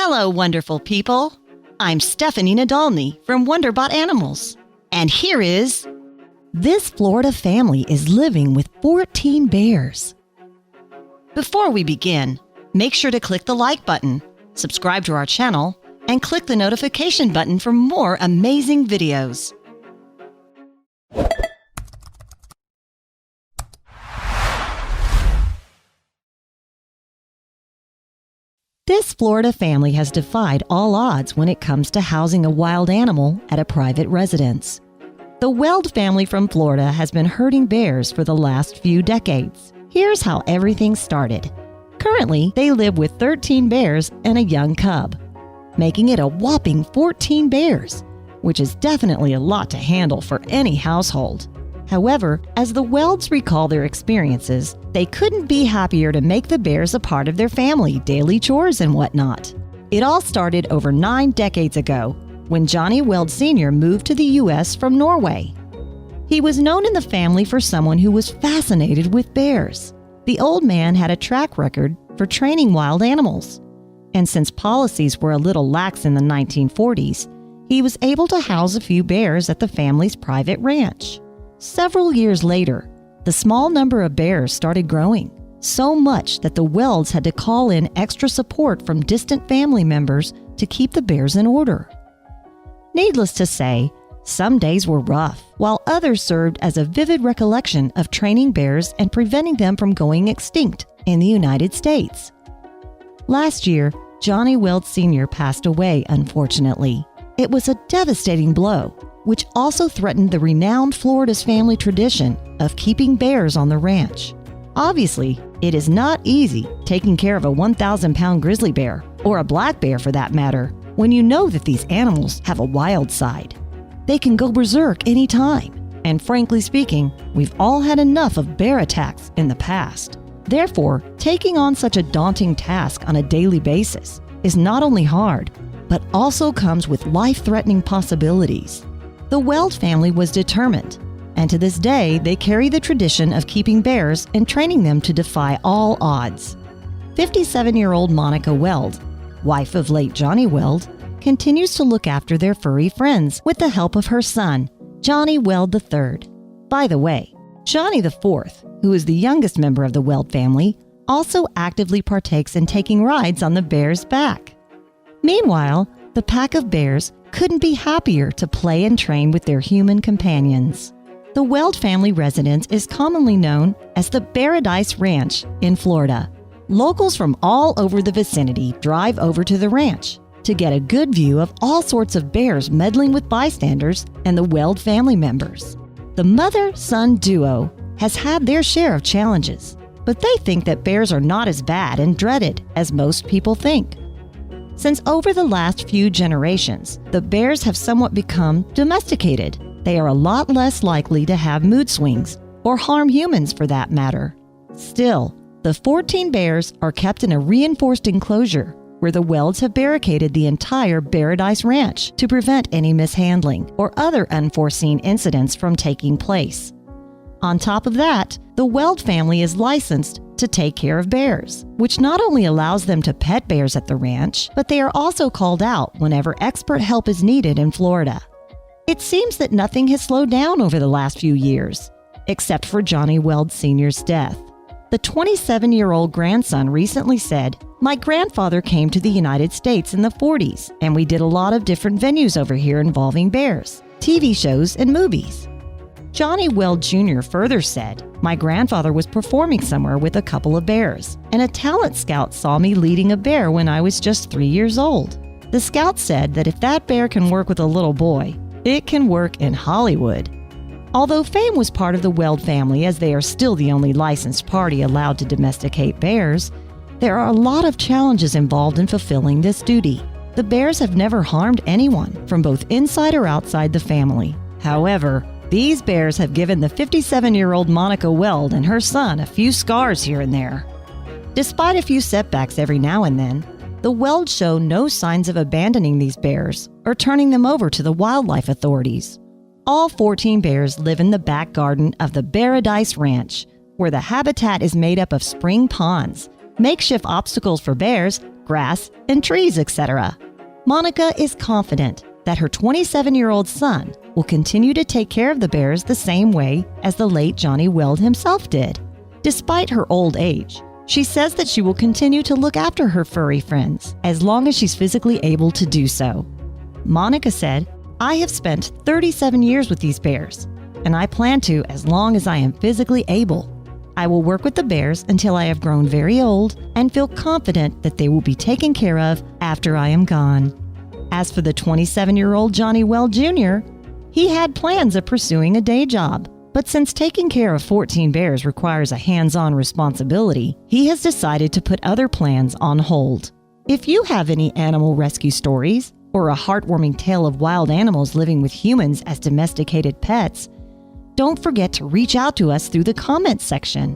Hello, wonderful people. I'm Stephanie Nadolny from Wonderbot Animals. And here is... This Florida family is living with 14 bears. Before we begin, make sure to click the like button, subscribe to our channel, and click the notification button for more amazing videos. This Florida family has defied all odds when it comes to housing a wild animal at a private residence. The Weld family from Florida has been herding bears for the last few decades. Here's how everything started. Currently, they live with 13 bears and a young cub, making it a whopping 14 bears, which is definitely a lot to handle for any household. However, as the Welds recall their experiences, they couldn't be happier to make the bears a part of their family, daily chores and whatnot. It all started over 9 decades ago, when Johnny Weld Sr. moved to the U.S. from Norway. He was known in the family for someone who was fascinated with bears. The old man had a track record for training wild animals, and since policies were a little lax in the 1940s, he was able to house a few bears at the family's private ranch. Several years later, the small number of bears started growing, so much that the Welds had to call in extra support from distant family members to keep the bears in order. Needless to say, some days were rough, while others served as a vivid recollection of training bears and preventing them from going extinct in the United States. Last year, Johnny Weld Sr. passed away, unfortunately. It was a devastating blow, which also threatened the renowned Florida's family tradition of keeping bears on the ranch. Obviously, it is not easy taking care of a 1,000-pound grizzly bear, or a black bear for that matter, when you know that these animals have a wild side. They can go berserk anytime, and frankly speaking, we've all had enough of bear attacks in the past. Therefore, taking on such a daunting task on a daily basis is not only hard, but also comes with life-threatening possibilities. The Weld family was determined, and to this day they carry the tradition of keeping bears and training them to defy all odds. 57-year-old Monica Weld, wife of late Johnny Weld, continues to look after their furry friends with the help of her son, Johnny Weld III. By the way, Johnny IV, who is the youngest member of the Weld family, also actively partakes in taking rides on the bear's back. Meanwhile, the pack of bears couldn't be happier to play and train with their human companions. The Weld family residence is commonly known as the Paradise Ranch in Florida. Locals from all over the vicinity drive over to the ranch to get a good view of all sorts of bears meddling with bystanders and the Weld family members. The mother-son duo has had their share of challenges, but they think that bears are not as bad and dreaded as most people think. Since over the last few generations, the bears have somewhat become domesticated. They are a lot less likely to have mood swings, or harm humans for that matter. Still, the 14 bears are kept in a reinforced enclosure where the Welds have barricaded the entire Paradise Ranch to prevent any mishandling or other unforeseen incidents from taking place. On top of that, the Weld family is licensed to take care of bears, which not only allows them to pet bears at the ranch, but they are also called out whenever expert help is needed in Florida. It seems that nothing has slowed down over the last few years, except for Johnny Weld Sr.'s death. The 27-year-old grandson recently said, "My grandfather came to the United States in the 40s, and we did a lot of different venues over here involving bears, TV shows, and movies." Johnny Weld Jr. further said, "My grandfather was performing somewhere with a couple of bears, and a talent scout saw me leading a bear when I was just 3 years old. The scout said that if that bear can work with a little boy, it can work in Hollywood." Although fame was part of the Weld family, as they are still the only licensed party allowed to domesticate bears, there are a lot of challenges involved in fulfilling this duty. The bears have never harmed anyone from both inside or outside the family. However, these bears have given the 57-year-old Monica Weld and her son a few scars here and there. Despite a few setbacks every now and then, the Welds show no signs of abandoning these bears or turning them over to the wildlife authorities. All 14 bears live in the back garden of the Paradise Ranch, where the habitat is made up of spring ponds, makeshift obstacles for bears, grass and trees, etc. Monica is confident that her 27-year-old son will continue to take care of the bears the same way as the late Johnny Weld himself did. Despite her old age, she says that she will continue to look after her furry friends as long as she's physically able to do so. Monica said, "I have spent 37 years with these bears, and I plan to as long as I am physically able. I will work with the bears until I have grown very old and feel confident that they will be taken care of after I am gone." As for the 27-year-old Johnny Weld Jr., he had plans of pursuing a day job. But since taking care of 14 bears requires a hands-on responsibility, he has decided to put other plans on hold. If you have any animal rescue stories or a heartwarming tale of wild animals living with humans as domesticated pets, don't forget to reach out to us through the comments section.